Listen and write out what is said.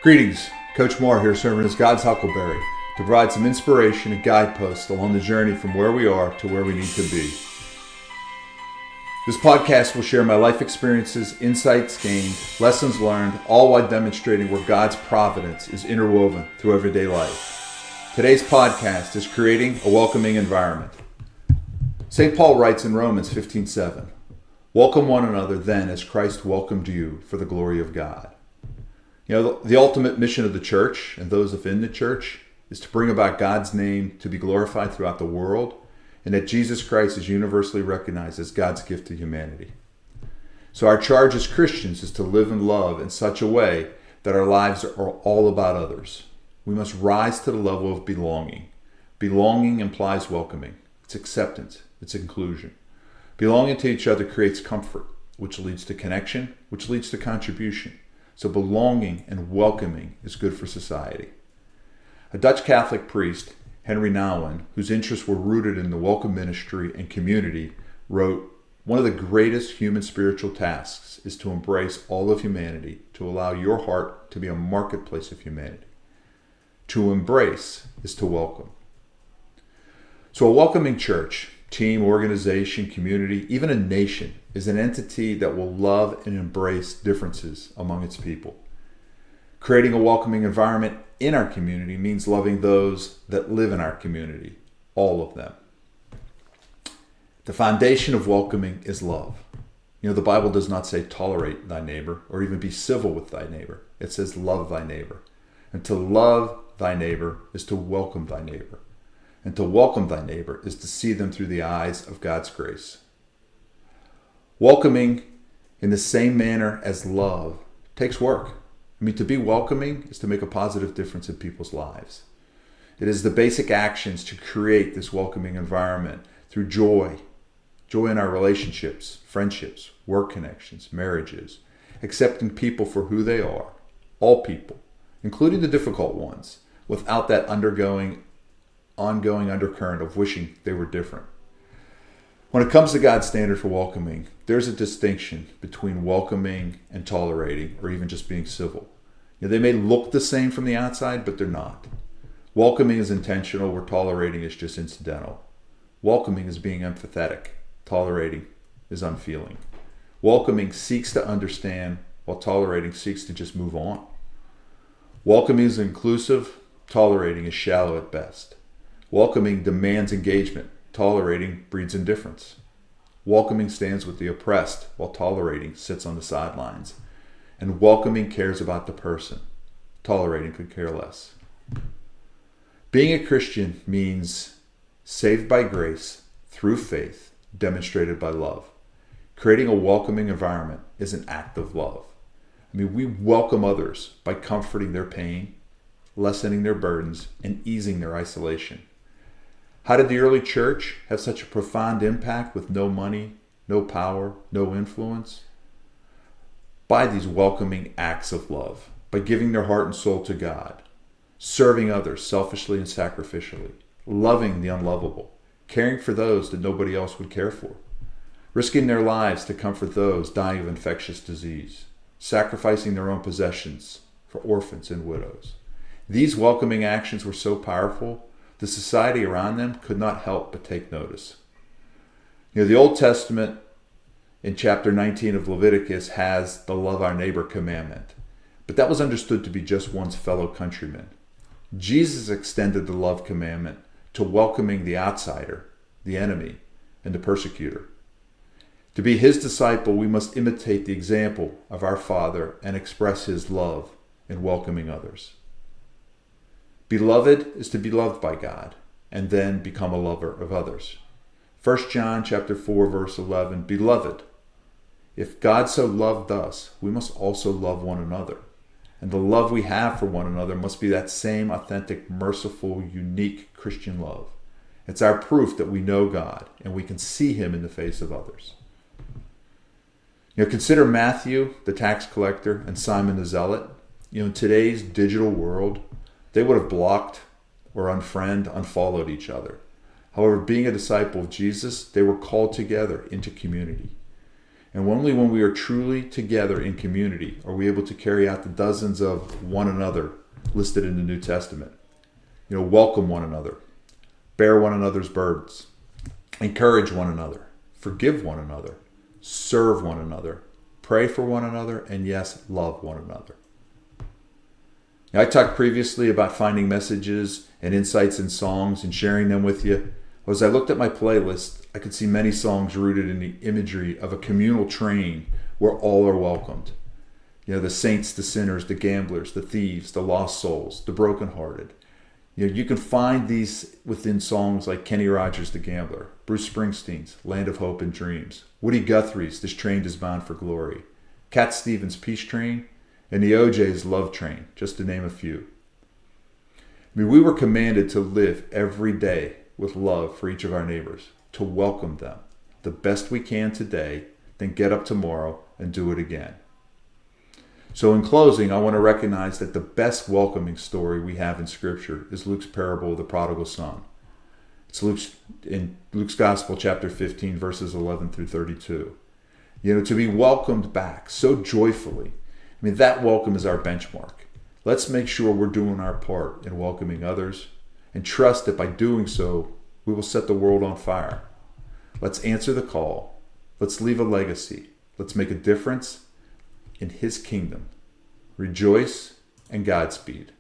Greetings, Coach Moore here serving as God's Huckleberry to provide some inspiration and guideposts along the journey from where we are to where we need to be. This podcast will share my life experiences, insights gained, lessons learned, all while demonstrating where God's providence is interwoven through everyday life. Today's podcast is creating a welcoming environment. St. Paul writes in Romans 15:7, "Welcome one another then as Christ welcomed you for the glory of God." You know, the ultimate mission of the church and those within the church is to bring about God's name to be glorified throughout the world, and that Jesus Christ is universally recognized as God's gift to humanity. So our charge as Christians is to live and love in such a way that our lives are all about others. We must rise to the level of belonging. Belonging implies welcoming. It's acceptance. It's inclusion. Belonging to each other creates comfort, which leads to connection, which leads to contribution. So belonging and welcoming is good for society. A Dutch Catholic priest, Henry Nouwen, whose interests were rooted in the welcome ministry and community, wrote, "One of the greatest human spiritual tasks is to embrace all of humanity, to allow your heart to be a marketplace of humanity. To embrace is to welcome." So a welcoming church, team, organization, community, even a nation, is an entity that will love and embrace differences among its people. Creating a welcoming environment in our community means loving those that live in our community, all of them. The foundation of welcoming is love. You know, the Bible does not say tolerate thy neighbor or even be civil with thy neighbor. It says love thy neighbor. And to love thy neighbor is to welcome thy neighbor. And to welcome thy neighbor is to see them through the eyes of God's grace. Welcoming in the same manner as love takes work. To be welcoming is to make a positive difference in people's lives. It is the basic actions to create this welcoming environment through joy in our relationships, friendships, work connections, marriages, accepting people for who they are, all people, including the difficult ones, without that ongoing undercurrent of wishing they were different. When it comes to God's standard for welcoming, there's a distinction between welcoming and tolerating, or even just being civil. You know, they may look the same from the outside, but they're not. Welcoming is intentional, where tolerating is just incidental. Welcoming is being empathetic. Tolerating is unfeeling. Welcoming seeks to understand, while tolerating seeks to just move on. Welcoming is inclusive. Tolerating is shallow at best. Welcoming demands engagement. Tolerating breeds indifference. Welcoming stands with the oppressed, while tolerating sits on the sidelines. And welcoming cares about the person. Tolerating could care less. Being a Christian means saved by grace through faith, demonstrated by love. Creating a welcoming environment is an act of love. We welcome others by comforting their pain, lessening their burdens, and easing their isolation. How did the early church have such a profound impact with no money, no power, no influence? By these welcoming acts of love, by giving their heart and soul to God, serving others selfishly and sacrificially, loving the unlovable, caring for those that nobody else would care for, risking their lives to comfort those dying of infectious disease, sacrificing their own possessions for orphans and widows. These welcoming actions were so powerful, the society around them could not help but take notice. You know, the Old Testament in chapter 19 of Leviticus has the love our neighbor commandment, but that was understood to be just one's fellow countrymen. Jesus extended the love commandment to welcoming the outsider, the enemy, and the persecutor. To be his disciple, we must imitate the example of our Father and express his love in welcoming others. Beloved is to be loved by God and then become a lover of others. 1 John chapter 4, verse 11, "Beloved, if God so loved us, we must also love one another. And the love we have for one another must be that same authentic, merciful, unique Christian love. It's our proof that we know God and we can see him in the face of others." You know, consider Matthew, the tax collector, and Simon the Zealot. You know, in today's digital world, they would have blocked or unfollowed each other. However, being a disciple of Jesus, they were called together into community. And only when we are truly together in community are we able to carry out the dozens of one another listed in the New Testament. Welcome one another, bear one another's burdens, encourage one another, forgive one another, serve one another, pray for one another, and yes, love one another. Now, I talked previously about finding messages and insights in songs and sharing them with you. As I looked at my playlist, I could see many songs rooted in the imagery of a communal train where all are welcomed. The saints, the sinners, the gamblers, the thieves, the lost souls, the brokenhearted. You can find these within songs like Kenny Rogers' The Gambler, Bruce Springsteen's Land of Hope and Dreams, Woody Guthrie's This Train is Bound for Glory, Cat Stevens' Peace Train, and the O'Jays' Love Train, just to name a few. We were commanded to live every day with love for each of our neighbors, to welcome them the best we can today, then get up tomorrow and do it again. So in closing, I want to recognize that the best welcoming story we have in Scripture is Luke's parable of the prodigal son. It's in Luke's Gospel, chapter 15, verses 11 through 32. To be welcomed back so joyfully. That welcome is our benchmark. Let's make sure we're doing our part in welcoming others and trust that by doing so, we will set the world on fire. Let's answer the call. Let's leave a legacy. Let's make a difference in His kingdom. Rejoice and Godspeed.